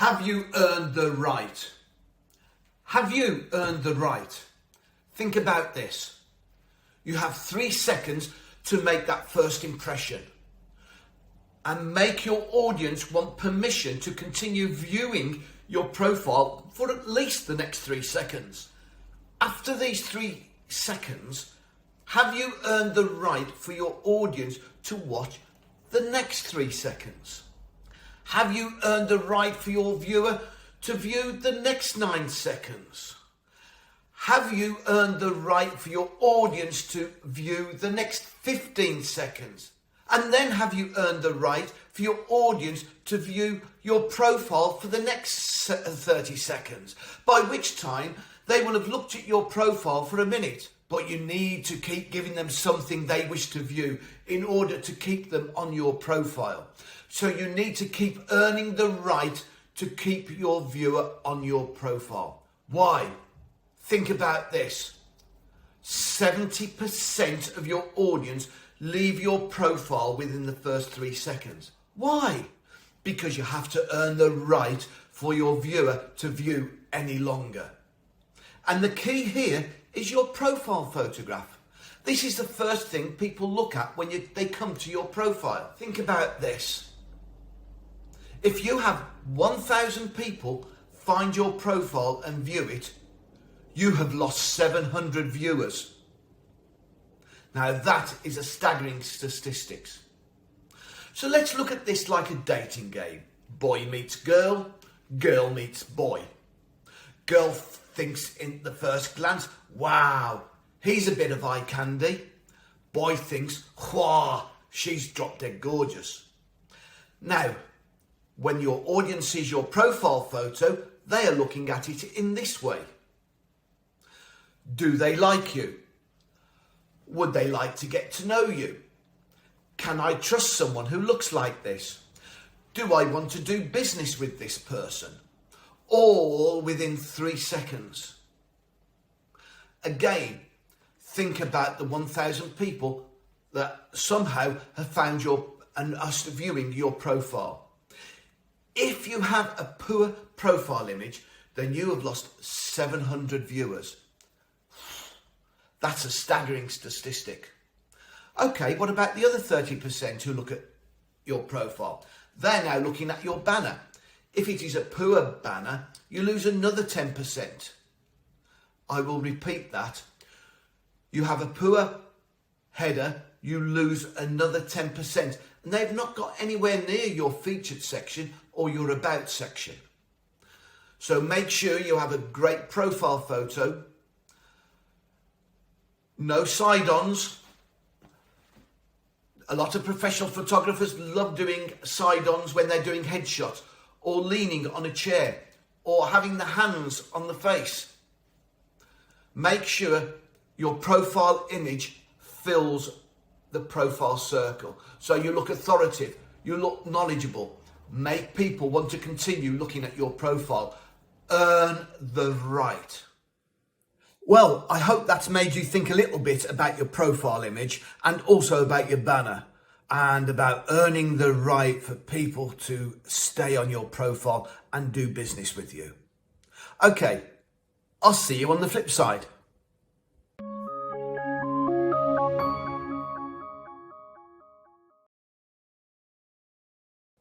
Have you earned the right? Have you earned the right? Think about this. You have 3 seconds to make that first impression and make your audience want permission to continue viewing your profile for at least the next 3 seconds. After these 3 seconds, have you earned the right for your audience to watch the next 3 seconds? Have you earned the right for your viewer to view the next 9 seconds? Have you earned the right for your audience to view the next 15 seconds? And then have you earned the right for your audience to view your profile for the next 30 seconds? By which time they will have looked at your profile for a minute. But you need to keep giving them something they wish to view in order to keep them on your profile. So you need to keep earning the right to keep your viewer on your profile. Why? Think about this. 70% of your audience leave your profile within the first 3 seconds. Why? Because you have to earn the right for your viewer to view any longer. And the key here is your profile photograph. This is the first thing people look at when they come to your profile. Think about this. If you have 1,000 people find your profile and view it, you have lost 700 viewers. Now that is a staggering statistics. So let's look at this like a dating game. Boy meets girl, girl meets boy. Girl thinks in the first glance, wow, he's a bit of eye candy. Boy thinks, wah, she's drop dead gorgeous. Now, when your audience sees your profile photo, they are looking at it in this way. Do they like you? Would they like to get to know you? Can I trust someone who looks like this? Do I want to do business with this person? All within 3 seconds. Again, think about the 1,000 people that somehow have found and are viewing your profile. If you have a poor profile image, then you have lost 700 viewers. That's a staggering statistic. Okay, what about the other 30% who look at your profile? They're now looking at your banner. If it is a poor banner, you lose another 10%. I will repeat that. You have a poor header, you lose another 10%. And they've not got anywhere near your featured section or your about section. So make sure you have a great profile photo. No side-ons. A lot of professional photographers love doing side-ons when they're doing headshots, or leaning on a chair, or having the hands on the face. Make sure your profile image fills the profile circle. So you look authoritative, you look knowledgeable, make people want to continue looking at your profile. Earn the right. Well, I hope that's made you think a little bit about your profile image and also about your banner and about earning the right for people to stay on your profile and do business with you. Okay, I'll see you on the flip side.